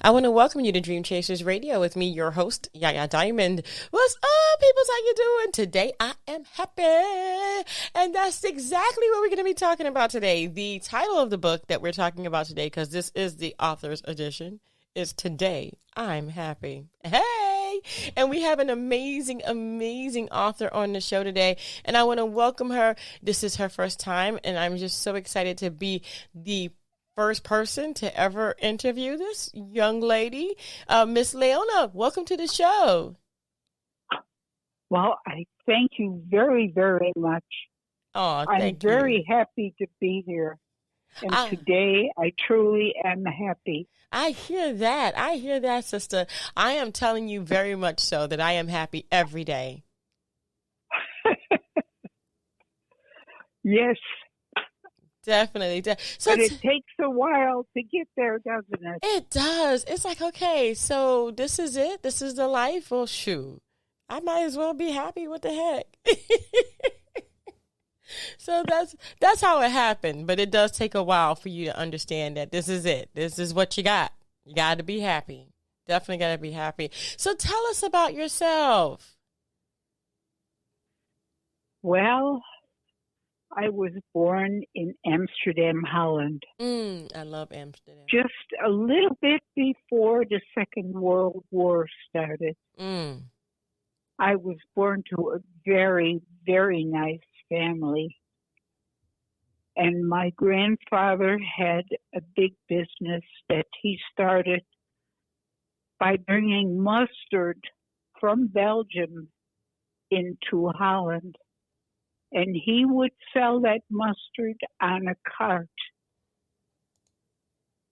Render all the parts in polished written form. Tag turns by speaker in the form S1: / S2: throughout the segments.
S1: I want to welcome you to Dream Chasers Radio with me, your host, Yaya Diamond. What's up, peoples? How you doing? Today, I am happy. And that's exactly what we're going to be talking about today. The title of the book that we're talking about today, because this is the author's edition, is Today, I'm Happy. Hey! And we have an amazing, amazing author on the show today. And I want to welcome her. This is her first time, and I'm just so excited to be the first person to ever interview this young lady. Miss Leona, welcome to the show.
S2: Well, I thank you very, very much.
S1: Oh,
S2: I'm very happy to be here. And today I truly am happy.
S1: I hear that, sister. I am telling you very much so that I am happy every day.
S2: Yes.
S1: Definitely.
S2: So but it takes a while to get there, doesn't it?
S1: It does. It's like, okay, so this is it? This is the life? Well, shoot. I might as well be happy. What the heck? So that's how it happened. But it does take a while for you to understand that this is it. This is what you got. You got to be happy. Definitely got to be happy. So tell us about yourself.
S2: Well, I was born in Amsterdam, Holland.
S1: I love Amsterdam.
S2: Just a little bit before the Second World War started. I was born to a very, very nice family. And my grandfather had a big business that he started by bringing mustard from Belgium into Holland. And he would sell that mustard on a cart.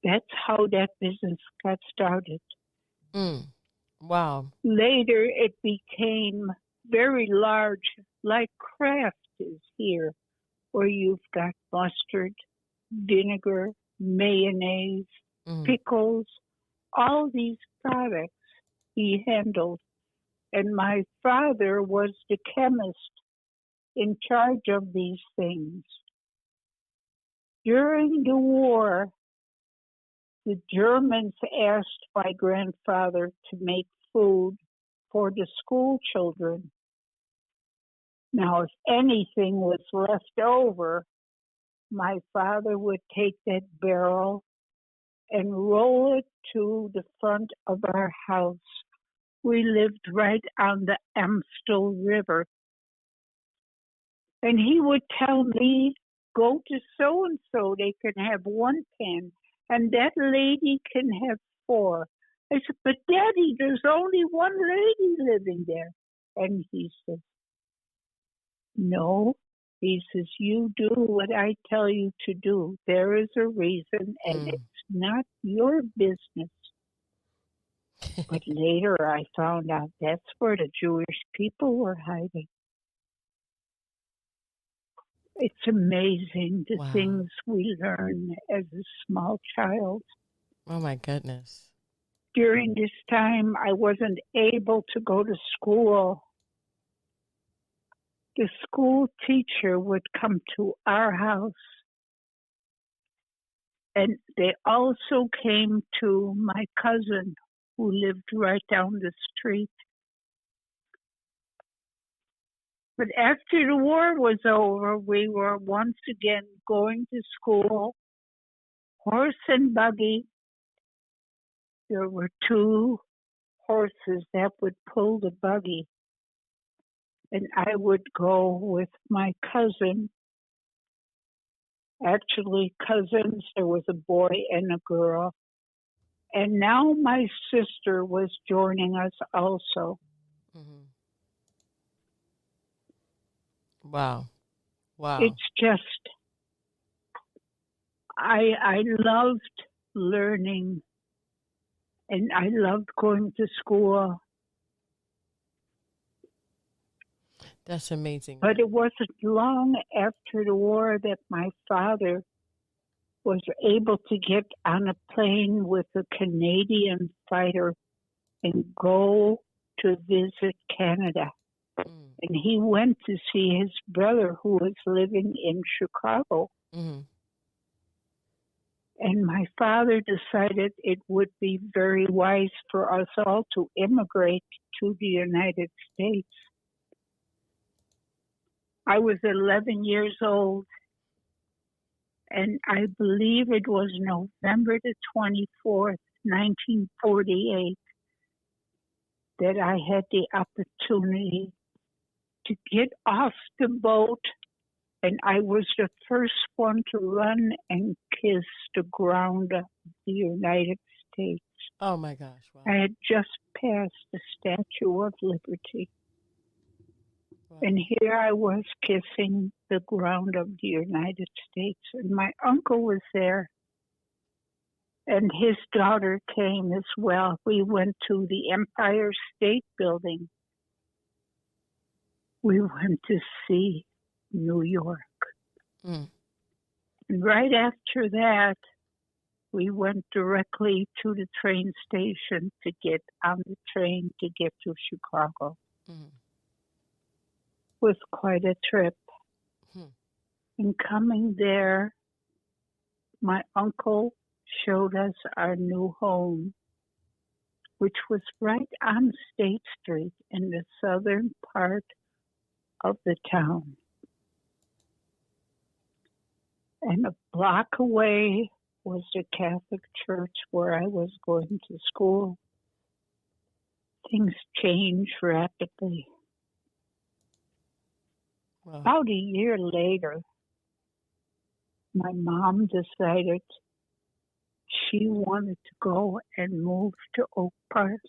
S2: That's how that business got started.
S1: Wow.
S2: Later, it became very large, like Kraft is here, where you've got mustard, vinegar, mayonnaise, pickles, all these products he handled. And my father was the chemist in charge of these things. During the war, the Germans asked my grandfather to make food for the school children. Now, if anything was left over, my father would take that barrel and roll it to the front of our house. We lived right on the Amstel River. And he would tell me, go to so-and-so, they can have one pan, and that lady can have 4. I said, but Daddy, there's only one lady living there. And he says, no. He says, you do what I tell you to do. There is a reason, and it's not your business. But later I found out that's where the Jewish people were hiding. It's amazing the things we learn as a small child.
S1: Oh, my goodness.
S2: During this time, I wasn't able to go to school. The school teacher would come to our house, and they also came to my cousin who lived right down the street. But after the war was over, we were once again going to school, horse and buggy. There were 2 horses that would pull the buggy. And I would go with my cousin. Actually, cousins, there was a boy and a girl. And now my sister was joining us also.
S1: Wow.
S2: It's just, I loved learning, and I loved going to school.
S1: That's amazing.
S2: But it wasn't long after the war that my father was able to get on a plane with a Canadian fighter and go to visit Canada. And he went to see his brother who was living in Chicago. And my father decided it would be very wise for us all to immigrate to the United States. I was 11 years old, and I believe it was November the 24th, 1948, that I had the opportunity to get off the boat, and I was the first one to run and kiss the ground of the United States.
S1: Oh, my gosh. Wow.
S2: I had just passed the Statue of Liberty. Wow. And here I was kissing the ground of the United States. And my uncle was there. And his daughter came as well. We went to the Empire State Building. We went to see New York. Mm. And right after that, we went directly to the train station to get on the train to get to Chicago. Mm. It was quite a trip. Mm. And coming there, my uncle showed us our new home, which was right on State Street in the southern part of the town. And a block away was the Catholic church where I was going to school. Things changed rapidly. Wow. About a year later, my mom decided she wanted to go and move to Oak Park,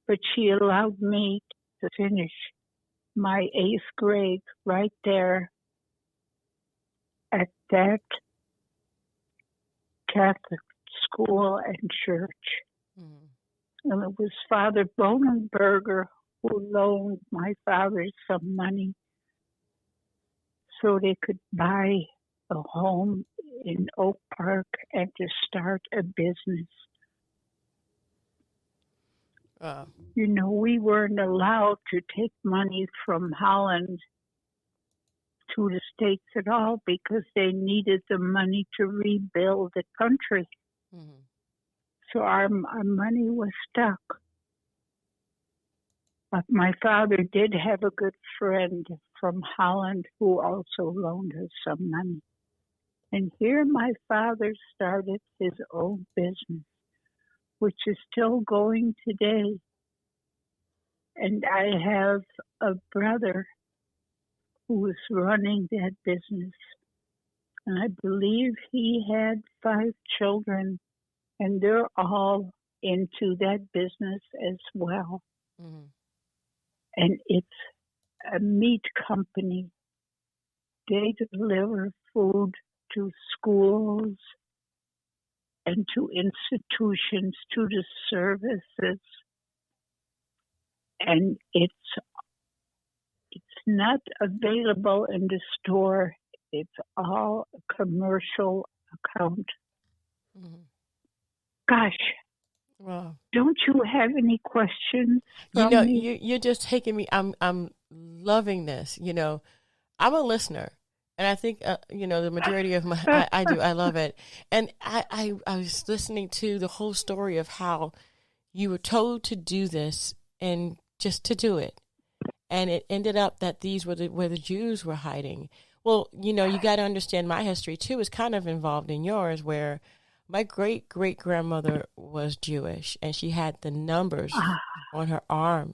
S2: but she allowed me to finish my 8th grade right there at that Catholic school and church. Mm-hmm. And it was Father Bonenberger who loaned my father some money so they could buy a home in Oak Park and to start a business. You know, we weren't allowed to take money from Holland to the States at all because they needed the money to rebuild the country. Mm-hmm. So our money was stuck. But my father did have a good friend from Holland who also loaned us some money. And here my father started his own business, which is still going today. And I have a brother who is running that business. And I believe he had 5 children, and they're all into that business as well. Mm-hmm. And it's a meat company. They deliver food to schools and to institutions, to the services. And it's not available in the store. It's all a commercial account. Mm-hmm. Gosh. Wow. Don't you have any questions from me?
S1: You're just taking me. I'm loving this. You know, I'm a listener. And I think, the majority of my, I love it. And I was listening to the whole story of how you were told to do this and just to do it. And it ended up that these were where the Jews were hiding. Well, you got to understand my history too is kind of involved in yours, where my great-great-grandmother was Jewish and she had the numbers on her arm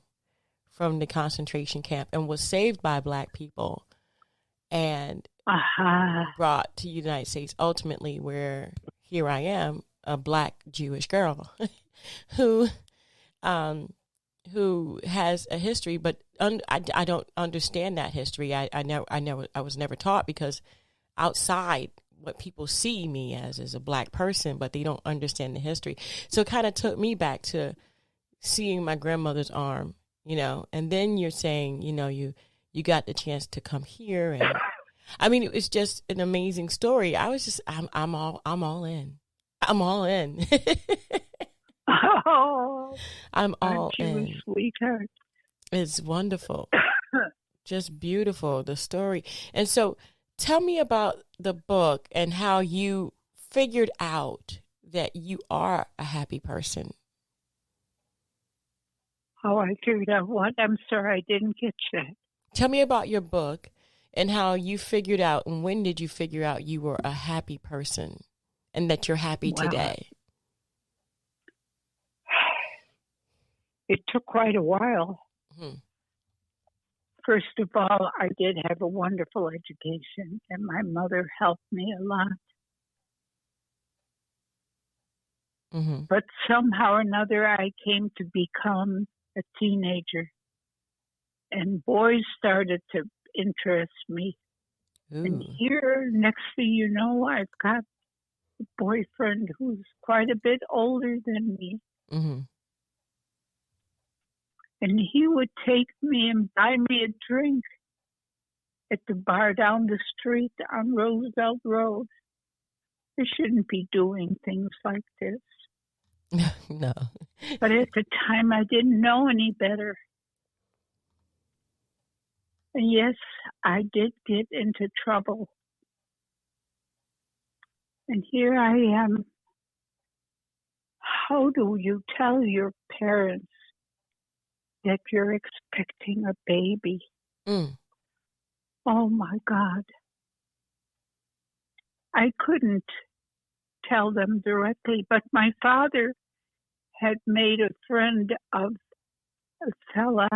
S1: from the concentration camp and was saved by Black people. And brought to the United States ultimately, where here I am, a Black Jewish girl who has a history, but I don't understand that history. I was never taught, because outside what people see me as is a Black person, but they don't understand the history. So it kind of took me back to seeing my grandmother's arm, and then you're saying, you got the chance to come here, and I mean, it was just an amazing story. I was just, I'm all in. I'm all in.
S2: Oh,
S1: I'm all in.
S2: You sweetheart.
S1: It's wonderful. Just beautiful, the story. And so tell me about the book and how you figured out that you are a happy person?
S2: How I figured out what? I'm sorry, I didn't get that.
S1: Tell me about your book and how you figured out, and when did you figure out you were a happy person and that you're happy today?
S2: It took quite a while. Mm-hmm. First of all, I did have a wonderful education, and my mother helped me a lot. Mm-hmm. But somehow or another, I came to become a teenager, and boys started to interest me. Ooh. And here, next thing you know, I've got a boyfriend who's quite a bit older than me. Mm-hmm. And he would take me and buy me a drink at the bar down the street on Roosevelt Road. I shouldn't be doing things like this.
S1: No.
S2: But at the time, I didn't know any better. And yes, I did get into trouble. And here I am. How do you tell your parents that you're expecting a baby? Mm. Oh my God. I couldn't tell them directly, but my father had made a friend of a fella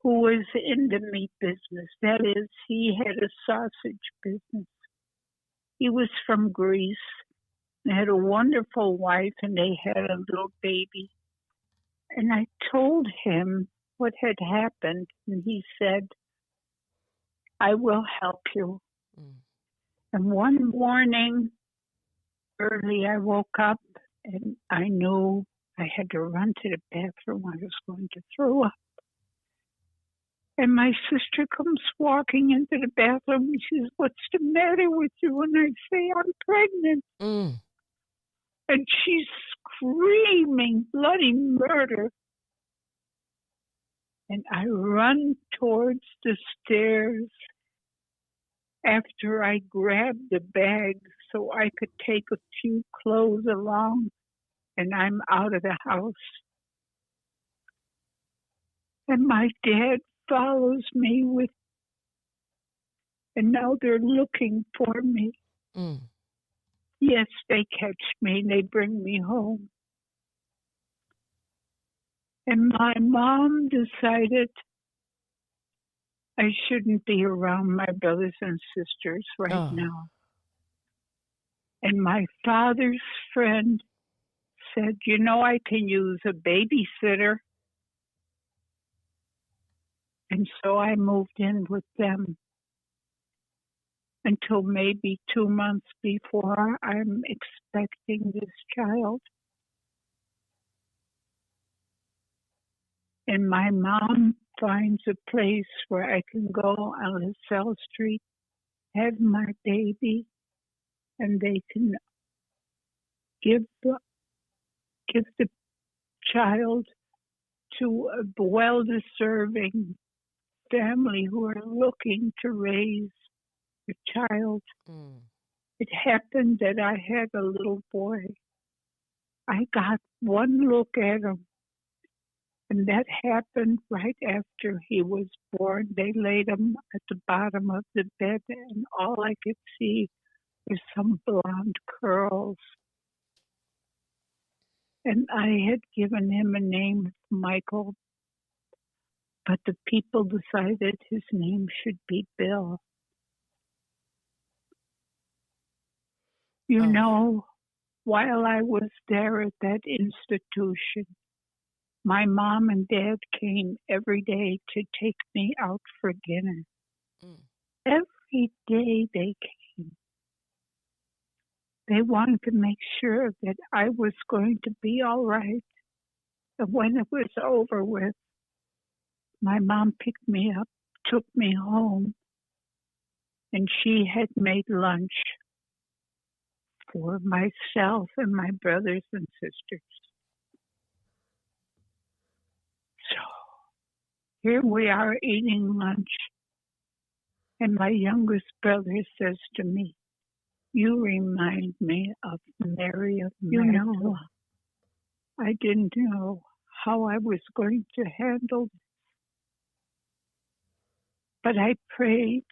S2: who was in the meat business. That is, he had a sausage business. He was from Greece. They had a wonderful wife, and they had a little baby. And I told him what had happened, and he said, I will help you. Mm. And one morning, early, I woke up, and I knew I had to run to the bathroom. I was going to throw up. And my sister comes walking into the bathroom, and she says, what's the matter with you? And I say, I'm pregnant. Mm. And she's screaming bloody murder. And I run towards the stairs after I grabbed the bag so I could take a few clothes along, and I'm out of the house. And my dad follows me and now they're looking for me. Mm. Yes, they catch me and they bring me home. And my mom decided I shouldn't be around my brothers and sisters right now. And my father's friend said, I can use a babysitter. And so I moved in with them until maybe 2 months before I'm expecting this child. And my mom finds a place where I can go on LaSalle Street, have my baby, and they can give the child to a well-deserving family who are looking to raise a child. Mm. It happened that I had a little boy. I got one look at him, and that happened right after he was born. They laid him at the bottom of the bed, and all I could see was some blonde curls. And I had given him a name, Michael, but the people decided his name should be Bill. While I was there at that institution, my mom and dad came every day to take me out for dinner. Mm. Every day they came. They wanted to make sure that I was going to be all right. And when it was over with, my mom picked me up, took me home, and she had made lunch for myself and my brothers and sisters. So here we are eating lunch, and my youngest brother says to me, You remind me of Mary of Magdala. I didn't know how I was going to handle it, but I prayed.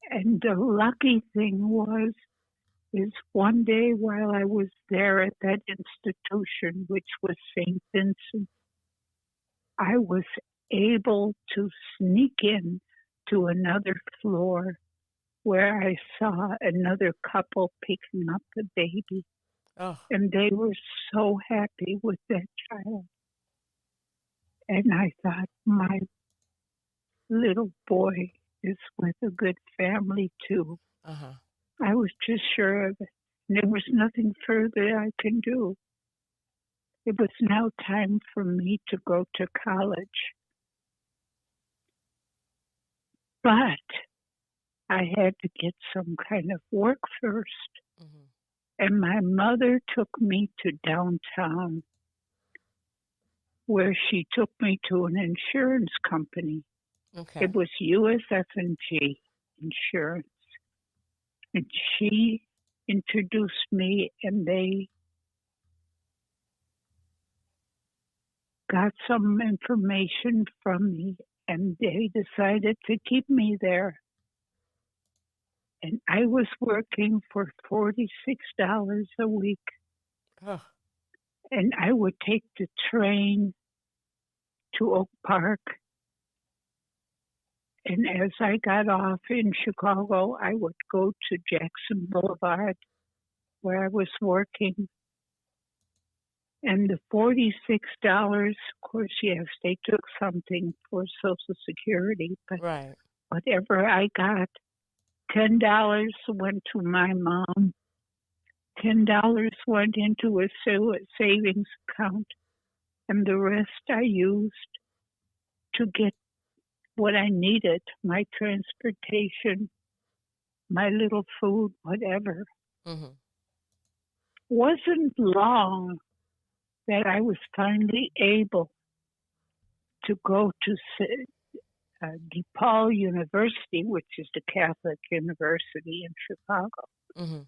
S2: And the lucky thing is one day while I was there at that institution, which was St. Vincent, I was able to sneak in to another floor where I saw another couple picking up the baby.
S1: Oh.
S2: And they were so happy with that child. And I thought, my little boy is with a good family too.
S1: Uh-huh.
S2: I was just sure of it. And there was nothing further I can do. It was now time for me to go to college. But I had to get some kind of work first. Mm-hmm. And my mother took me to downtown, where she took me to an insurance company. Okay. It was USF&G Insurance. And she introduced me, and they got some information from me, and they decided to keep me there. And I was working for $46 a week. Oh. And I would take the train to Oak Park. And as I got off in Chicago, I would go to Jackson Boulevard, where I was working. And the $46, of course, yes, they took something for Social Security, but right. Whatever I got, $10 went to my mom, $10 went into a savings account, and the rest I used to get what I needed, my transportation, my little food, whatever. Mm-hmm. Wasn't long that I was finally able to go to DePaul University, which is the Catholic University in Chicago. Mm-hmm.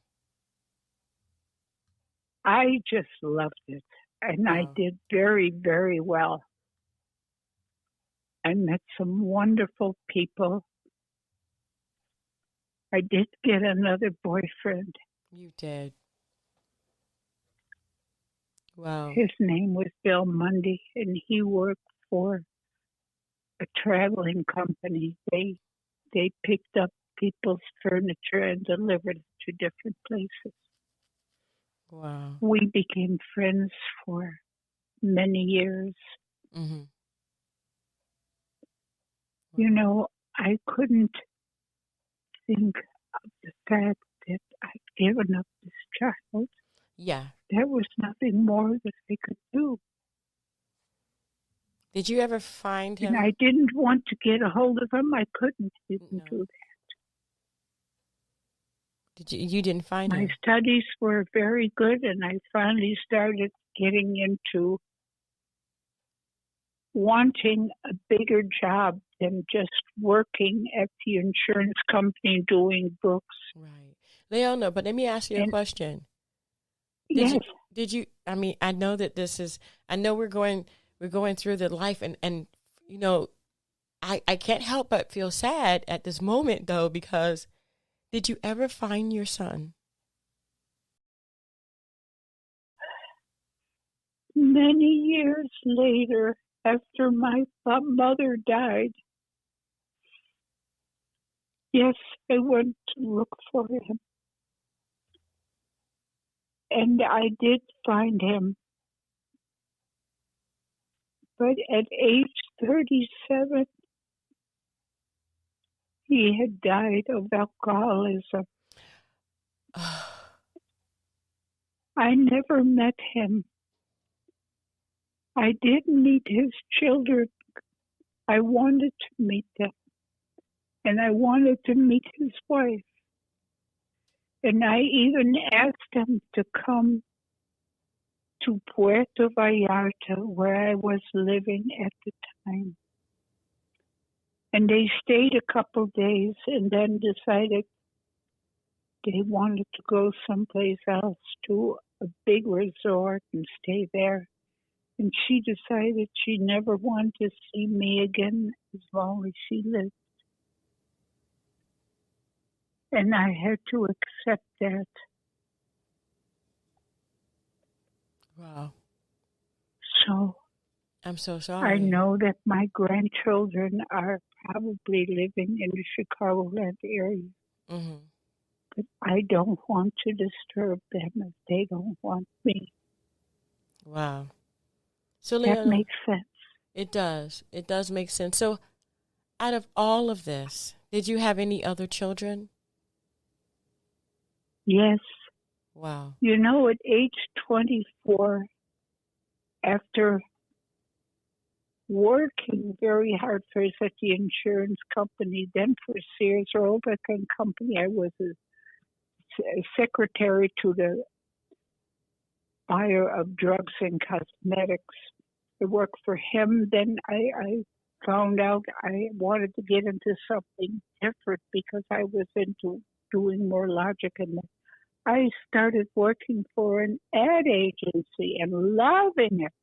S2: I just loved it, and I did very, very well. I met some wonderful people. I did get another boyfriend.
S1: You did. Wow.
S2: His name was Bill Mundy, and he worked for a traveling company. They picked up people's furniture and delivered it to different places.
S1: Wow.
S2: We became friends for many years. Mm-hmm. Wow. You know, I couldn't think of the fact that I'd given up this child.
S1: Yeah.
S2: There was nothing more that I could do.
S1: Did you ever find him?
S2: And I didn't want to get a hold of him. I couldn't even do that.
S1: You didn't find him?
S2: My studies were very good, and I finally started getting into wanting a bigger job than just working at the insurance company doing books.
S1: Right. Leona, but let me ask you a question.
S2: Yes.
S1: Did you, I mean, I know that I know we're going through the life and you know, I can't help but feel sad at this moment though, because did you ever find your son?
S2: Many years later, after my mother died, yes, I went to look for him. And I did find him. But at age 37, he had died of alcoholism. I never met him. I did meet his children. I wanted to meet them. And I wanted to meet his wife. And I even asked them to come to Puerto Vallarta, where I was living at the time. And they stayed a couple days and then decided They wanted to go someplace else to a big resort and stay there. And she decided she never wanted to see me again as long as she lived. And I had to accept that.
S1: Wow.
S2: So
S1: I'm so sorry.
S2: I know that my grandchildren are probably living in the Chicagoland area.
S1: Mm-hmm.
S2: But I don't want to disturb them if they don't want me.
S1: Wow. So,
S2: That
S1: Leona,
S2: makes sense.
S1: it does. It does make sense. So, out of all of this, did you have any other children?
S2: Yes.
S1: Wow.
S2: You know, at age 24, after working very hard first at the insurance company, then for Sears Roebuck and Company, I was a secretary to the buyer of drugs and cosmetics. I worked for him. Then I found out I wanted to get into something different because I was into doing more logic. And I started working for an ad agency and loving it.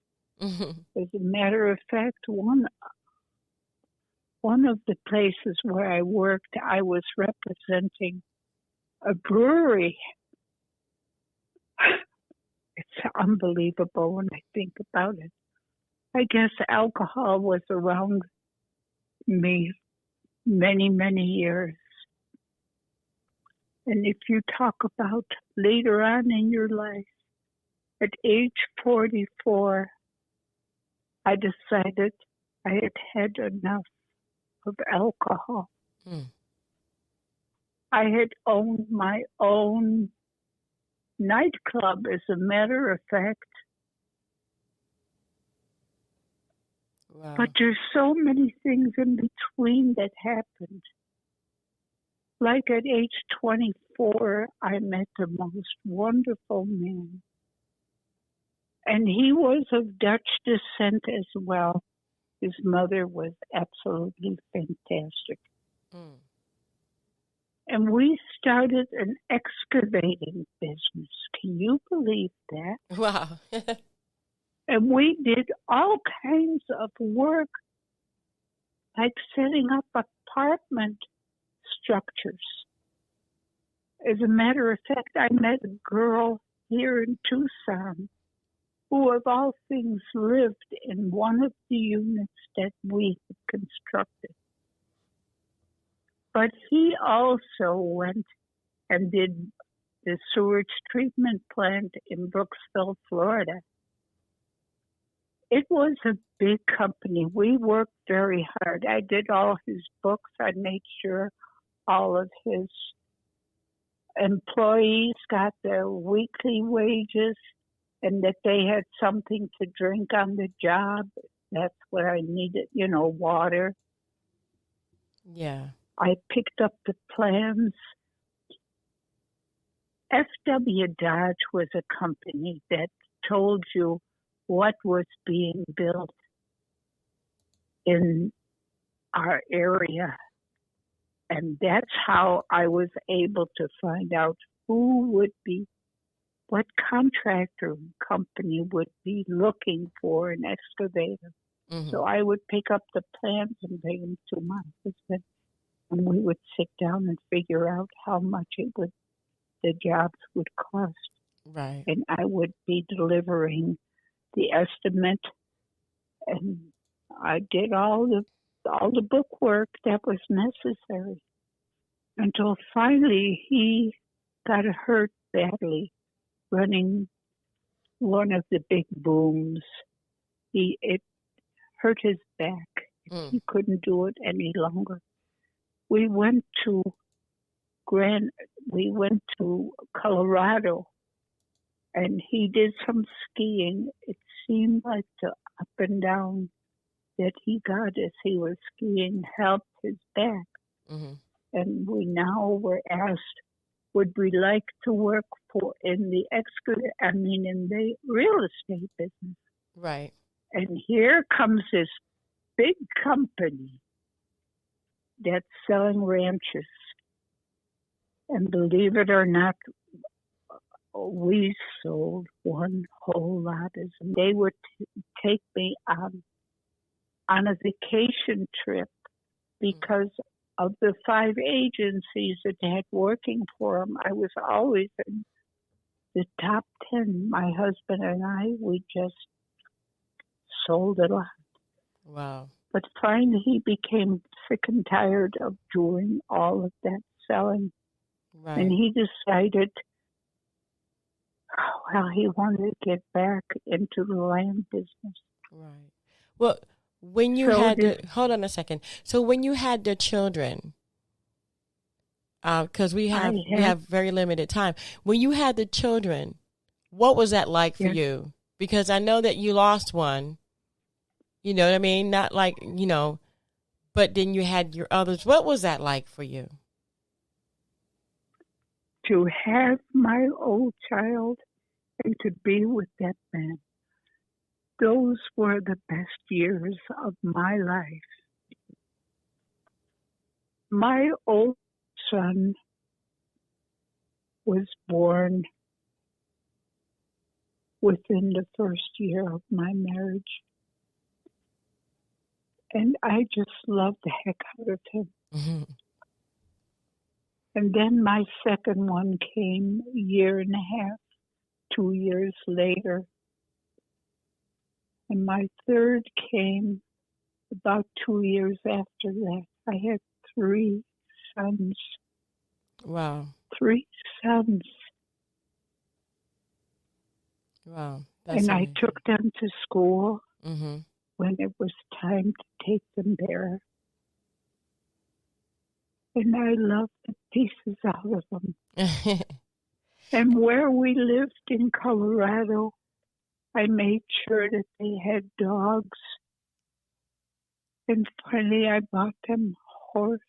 S1: Mm-hmm.
S2: As a matter of fact, one of the places where I worked, I was representing a brewery. It's unbelievable when I think about it. I guess alcohol was around me many, many years. And if you talk about later on in your life, at age 44, I decided I had had enough of alcohol.
S1: Mm.
S2: I had owned my own nightclub, as a matter of fact.
S1: Wow.
S2: But there's so many things in between that happened. Like at age 24, I met the most wonderful man. And he was of Dutch descent as well. His mother was absolutely fantastic.
S1: Mm.
S2: And we started an excavating business. Can you believe that?
S1: Wow.
S2: And we did all kinds of work, like setting up apartment structures. As a matter of fact, I met a girl here in Tucson who, of all things, lived in one of the units that we had constructed. But he also went and did the sewage treatment plant in Brooksville, Florida. It was a big company. We worked very hard. I did all his books. I made sure all of his employees got their weekly wages and that they had something to drink on the job. That's what I needed, water.
S1: Yeah.
S2: I picked up the plans. F.W. Dodge was a company that told you what was being built in our area. And that's how I was able to find out what contractor company would be looking for an excavator.
S1: Mm-hmm.
S2: So I would pick up the plans and bring them to my husband, and we would sit down and figure out how much the jobs would cost.
S1: Right.
S2: And I would be delivering the estimate, and I did all the book work that was necessary until finally he got hurt badly running one of the big booms. It hurt his back.
S1: Mm.
S2: He couldn't do it any longer. We went to Colorado, and he did some skiing. It seemed like the up and down that he got as he was skiing helped his back.
S1: Mm-hmm.
S2: And we now were asked, would we like to work in the real estate business?
S1: Right.
S2: And here comes this big company that's selling ranches. And believe it or not, we sold one whole lot. They would take me on a vacation trip because of the 5 agencies that they had working for them. I was always in the top 10. My husband and I, we just sold a lot.
S1: Wow.
S2: But finally, he became sick and tired of doing all of that selling.
S1: Right.
S2: And he decided, well, he wanted to get back into the land business.
S1: Right. Well, when you hold on a second. So when you had the children, because we have very limited time. When you had the children, what was that like for you? Because I know that you lost one. You know what I mean? Not like, but then you had your others. What was that like for you?
S2: To have my old child and to be with that man. Those were the best years of my life. My old son was born within the first year of my marriage. And I just loved the heck out of him. Mm-hmm. And then my second one came a year and a half, 2 years later. And my third came about 2 years after that. I had 3 sons.
S1: Wow.
S2: 3 sons.
S1: Wow.
S2: And I took them to school when it was time to take them there. And I loved the pieces out of them. And where we lived in Colorado, I made sure that they had dogs. And finally, I bought them a horse.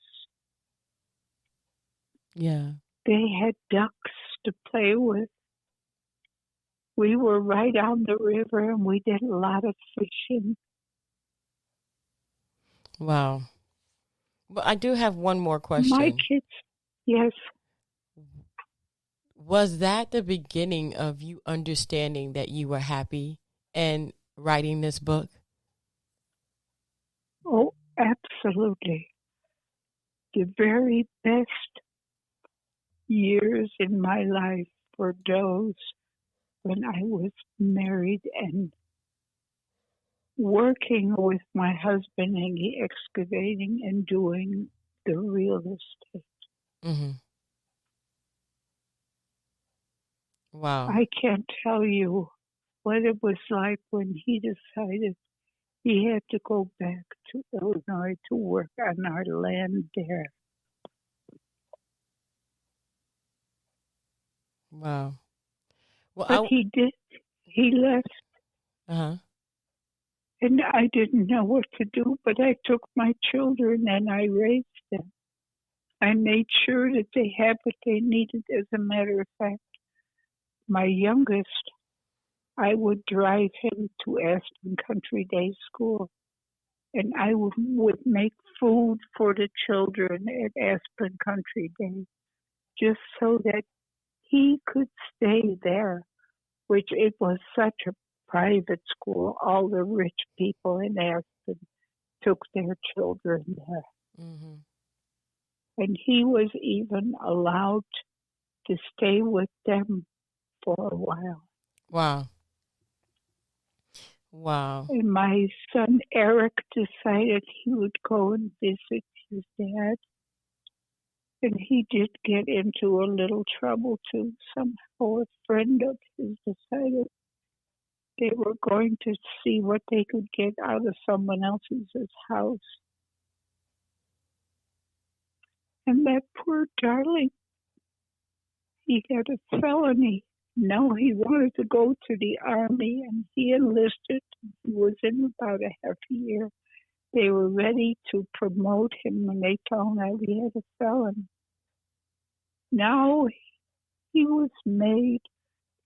S1: Yeah.
S2: They had ducks to play with. We were right on the river, and we did a lot of fishing.
S1: Wow. Well, I do have one more question.
S2: My kids, yes.
S1: Was that the beginning of you understanding that you were happy and writing this book?
S2: Oh, absolutely. The very best years in my life were those when I was married and working with my husband in the excavating and doing the real estate.
S1: Mm-hmm. Wow.
S2: I can't tell you what it was like when he decided he had to go back to Illinois to work on our land there.
S1: Wow. Well,
S2: but he did. He left.
S1: Uh-huh.
S2: And I didn't know what to do, but I took my children and I raised them. I made sure that they had what they needed. As a matter of fact, my youngest, I would drive him to Aspen Country Day School. And I would make food for the children at Aspen Country Day, just so that he could stay there, which it was such a private school. All the rich people in Aspen took their children there. Mm-hmm. And he was even allowed to stay with them for a while.
S1: Wow. Wow.
S2: And my son Eric decided he would go and visit his dad. And he did get into a little trouble too. Somehow a friend of his decided they were going to see what they could get out of someone else's house. And that poor darling, he had a felony. Now he wanted to go to the Army, and he enlisted. He was in about a half a year. They were ready to promote him when they found out he had a felony. Now he was made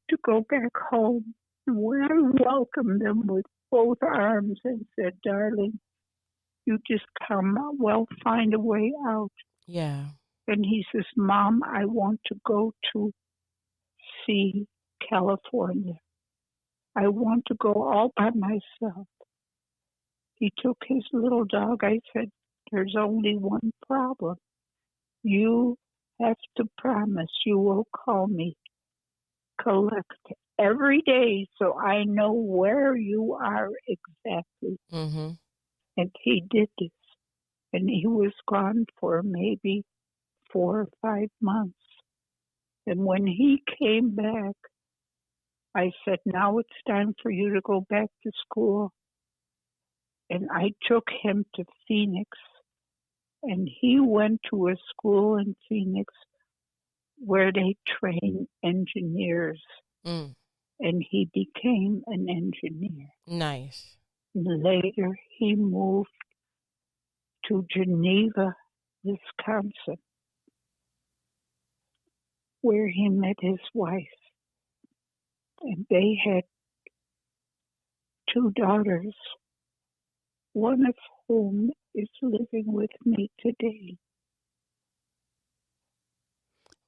S2: to go back home. And when I welcomed him with both arms and said, darling, you just come, we'll find a way out.
S1: Yeah.
S2: And he says, Mom, I want to go to see California. I want to go all by myself. He took his little dog. I said, there's only one problem. You have to promise you will call me, collect every day so I know where you are exactly.
S1: Mm-hmm.
S2: And he did this. And he was gone for maybe 4 or 5 months. And when he came back, I said, now it's time for you to go back to school. And I took him to Phoenix. And he went to a school in Phoenix where they train engineers.
S1: Mm.
S2: And he became an engineer.
S1: Nice.
S2: Later, he moved to Geneva, Wisconsin, where he met his wife. And they had 2 daughters, one of whom is living with me today.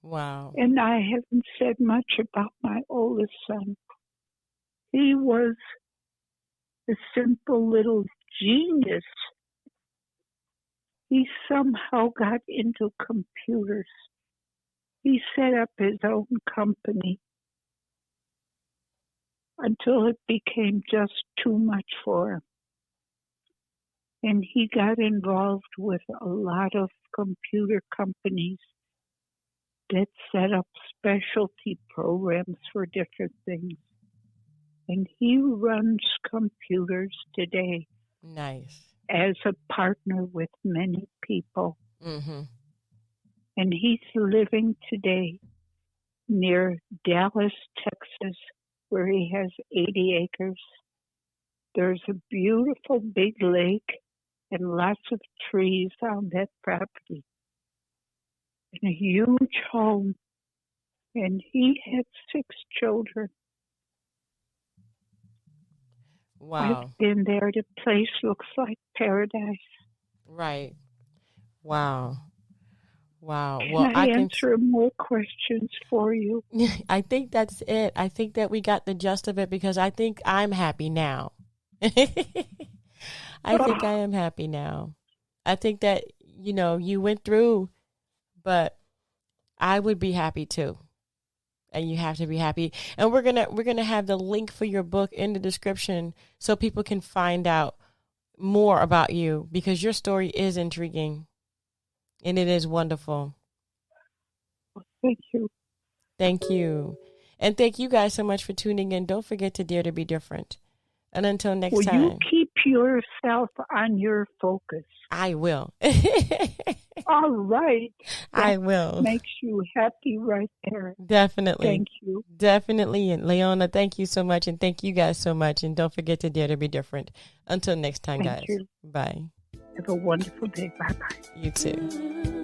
S1: Wow.
S2: And I haven't said much about my oldest son. He was a simple little genius. He somehow got into computers. He set up his own company until it became just too much for him. And he got involved with a lot of computer companies that set up specialty programs for different things. And he runs computers today.
S1: Nice.
S2: As a partner with many people.
S1: Mm-hmm.
S2: And he's living today near Dallas, Texas, where he has 80 acres. There's a beautiful big lake and lots of trees on that property. And a huge home. And he had 6 children.
S1: Wow.
S2: I've been there. The place looks like paradise.
S1: Right. Wow. Wow.
S2: Can
S1: Well,
S2: I answer more questions for you?
S1: I think that's it. I think that we got the gist of it because I think I'm happy now. I think I am happy now. I think that, you went through, but I would be happy too. And you have to be happy. And we're gonna have the link for your book in the description so people can find out more about you because your story is intriguing and it is wonderful.
S2: Thank you.
S1: Thank you. And thank you guys so much for tuning in. Don't forget to dare to be different. And until next time.
S2: Will you keep yourself on your focus?
S1: I will.
S2: All right.
S1: I will.
S2: Makes you happy right there.
S1: Definitely.
S2: Thank you.
S1: Definitely. And Leona, thank you so much. And thank you guys so much. And don't forget to dare to be different. Until next time,
S2: Thank
S1: guys.
S2: you.
S1: Bye.
S2: Have a wonderful day. Bye-bye.
S1: You too.